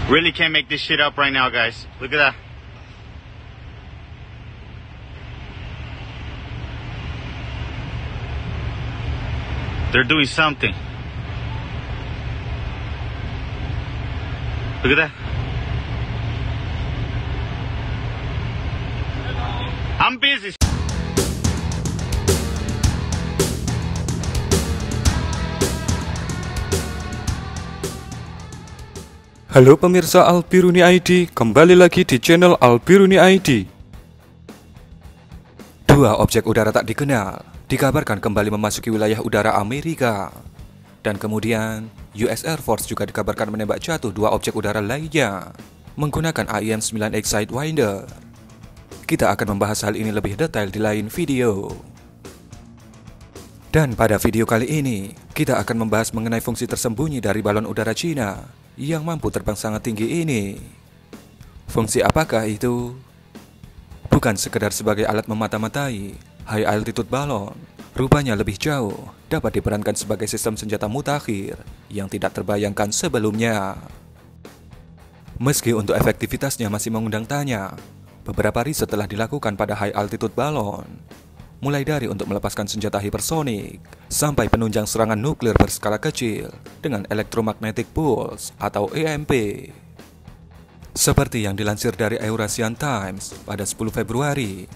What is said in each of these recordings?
Really can't make this shit up right now, guys. Look at that. They're doing something. Look at that. I'm busy. Halo pemirsa Albiruni ID, kembali lagi di channel Albiruni ID. Dua objek udara tak dikenal dikabarkan kembali memasuki wilayah udara Amerika. Dan kemudian US Air Force juga dikabarkan menembak jatuh dua objek udara lainnya menggunakan AIM-9X Sidewinder. Kita akan membahas hal ini lebih detail di lain video. Dan pada video kali ini, kita akan membahas mengenai fungsi tersembunyi dari balon udara Cina yang mampu terbang sangat tinggi ini. Fungsi apakah itu? Bukan sekedar sebagai alat memata-matai, high altitude balon rupanya lebih jauh dapat diperankan sebagai sistem senjata mutakhir yang tidak terbayangkan sebelumnya. Meski untuk efektivitasnya masih mengundang tanya, beberapa riset telah dilakukan pada high altitude balon, mulai dari untuk melepaskan senjata hipersonik sampai penunjang serangan nuklir berskala kecil dengan electromagnetic pulse atau EMP. Seperti yang dilansir dari Eurasian Times pada 10 Februari,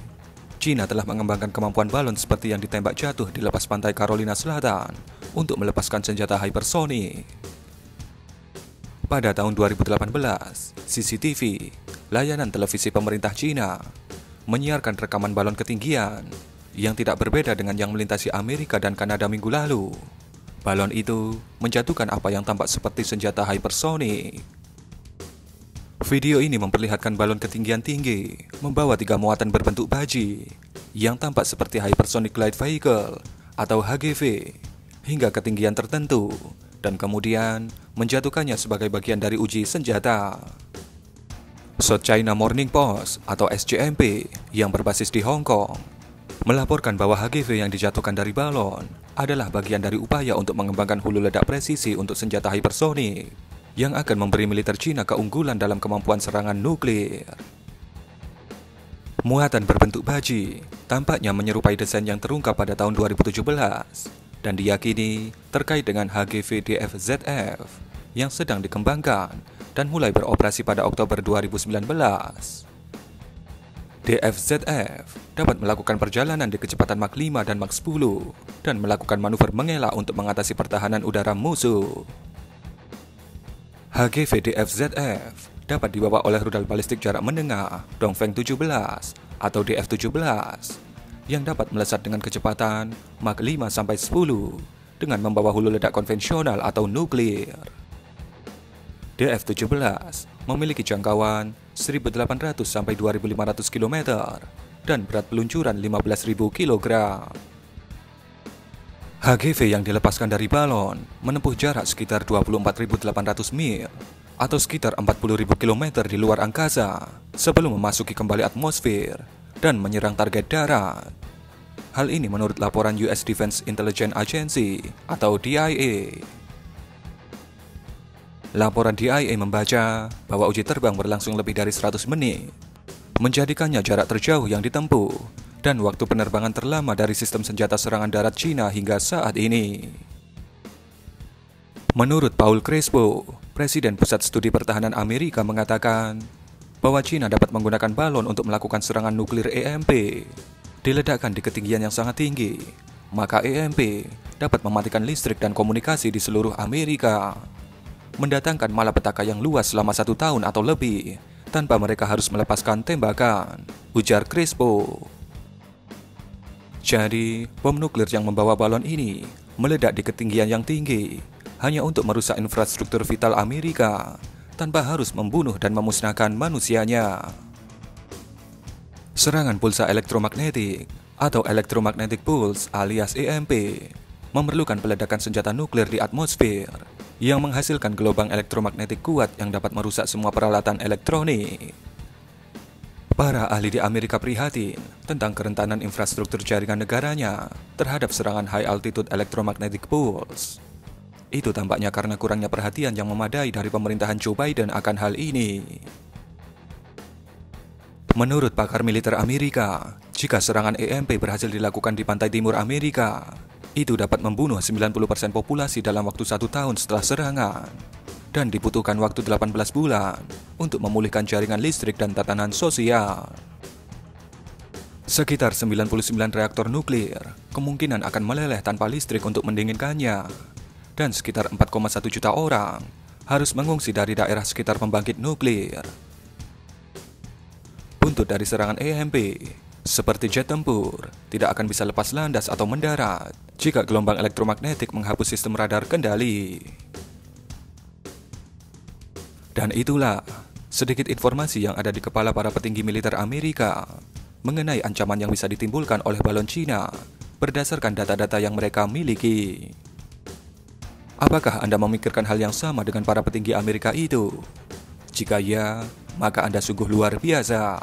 Cina telah mengembangkan kemampuan balon seperti yang ditembak jatuh di lepas pantai Carolina Selatan untuk melepaskan senjata hipersonik. Pada tahun 2018, CCTV, layanan televisi pemerintah Cina, menyiarkan rekaman balon ketinggian yang tidak berbeda dengan yang melintasi Amerika dan Kanada minggu lalu. Balon itu menjatuhkan apa yang tampak seperti senjata hipersonik. Video ini memperlihatkan balon ketinggian tinggi membawa 3 muatan berbentuk baji yang tampak seperti hypersonic glide vehicle atau HGV hingga ketinggian tertentu dan kemudian menjatuhkannya sebagai bagian dari uji senjata. South China Morning Post atau SCMP yang berbasis di Hong Kong melaporkan bahwa HGV yang dijatuhkan dari balon adalah bagian dari upaya untuk mengembangkan hulu ledak presisi untuk senjata hipersonik yang akan memberi militer Cina keunggulan dalam kemampuan serangan nuklir. Muatan berbentuk baji tampaknya menyerupai desain yang terungkap pada tahun 2017 dan diyakini terkait dengan HGV DF-ZF yang sedang dikembangkan dan mulai beroperasi pada Oktober 2019. DF-ZF dapat melakukan perjalanan di kecepatan Mach 5 dan Mach 10 dan melakukan manuver mengelak untuk mengatasi pertahanan udara musuh. HGV DF-ZF dapat dibawa oleh rudal balistik jarak menengah Dongfeng 17 atau DF-17 yang dapat melesat dengan kecepatan Mach 5-10 dengan membawa hulu ledak konvensional atau nuklir. DF-17 memiliki jangkauan 1.800 sampai 2.500 km dan berat peluncuran 15.000 kg. HGV yang dilepaskan dari balon menempuh jarak sekitar 24.800 mil atau sekitar 40.000 km di luar angkasa sebelum memasuki kembali atmosfer dan menyerang target darat. Hal ini menurut laporan US Defense Intelligence Agency atau DIA. Laporan DIA membaca bahwa uji terbang berlangsung lebih dari 100 menit, menjadikannya jarak terjauh yang ditempuh dan waktu penerbangan terlama dari sistem senjata serangan darat Cina hingga saat ini. Menurut Paul Crespo, Presiden Pusat Studi Pertahanan Amerika mengatakan bahwa Cina dapat menggunakan balon untuk melakukan serangan nuklir EMP. Diledakkan di ketinggian yang sangat tinggi, maka EMP dapat mematikan listrik dan komunikasi di seluruh Amerika, mendatangkan malapetaka yang luas selama 1 tahun atau lebih tanpa mereka harus melepaskan tembakan, ujar Crespo. Jadi, bom nuklir yang membawa balon ini meledak di ketinggian yang tinggi hanya untuk merusak infrastruktur vital Amerika tanpa harus membunuh dan memusnahkan manusianya. Serangan pulsa elektromagnetik atau electromagnetic pulse alias EMP memerlukan peledakan senjata nuklir di atmosfer yang menghasilkan gelombang elektromagnetik kuat yang dapat merusak semua peralatan elektronik. Para ahli di Amerika prihatin tentang kerentanan infrastruktur jaringan negaranya terhadap serangan high altitude electromagnetic pulse. Itu tampaknya karena kurangnya perhatian yang memadai dari pemerintahan Joe Biden akan hal ini. Menurut pakar militer Amerika, jika serangan EMP berhasil dilakukan di pantai timur Amerika, itu dapat membunuh 90% populasi dalam waktu 1 tahun setelah serangan, dan dibutuhkan waktu 18 bulan untuk memulihkan jaringan listrik dan tatanan sosial. Sekitar 99 reaktor nuklir kemungkinan akan meleleh tanpa listrik untuk mendinginkannya, dan sekitar 4,1 juta orang harus mengungsi dari daerah sekitar pembangkit nuklir. Buntut dari serangan EMP, seperti jet tempur, tidak akan bisa lepas landas atau mendarat jika gelombang elektromagnetik menghapus sistem radar kendali. Dan itulah sedikit informasi yang ada di kepala para petinggi militer Amerika mengenai ancaman yang bisa ditimbulkan oleh balon Cina berdasarkan data-data yang mereka miliki. Apakah Anda memikirkan hal yang sama dengan para petinggi Amerika itu? Jika ya, maka Anda sungguh luar biasa.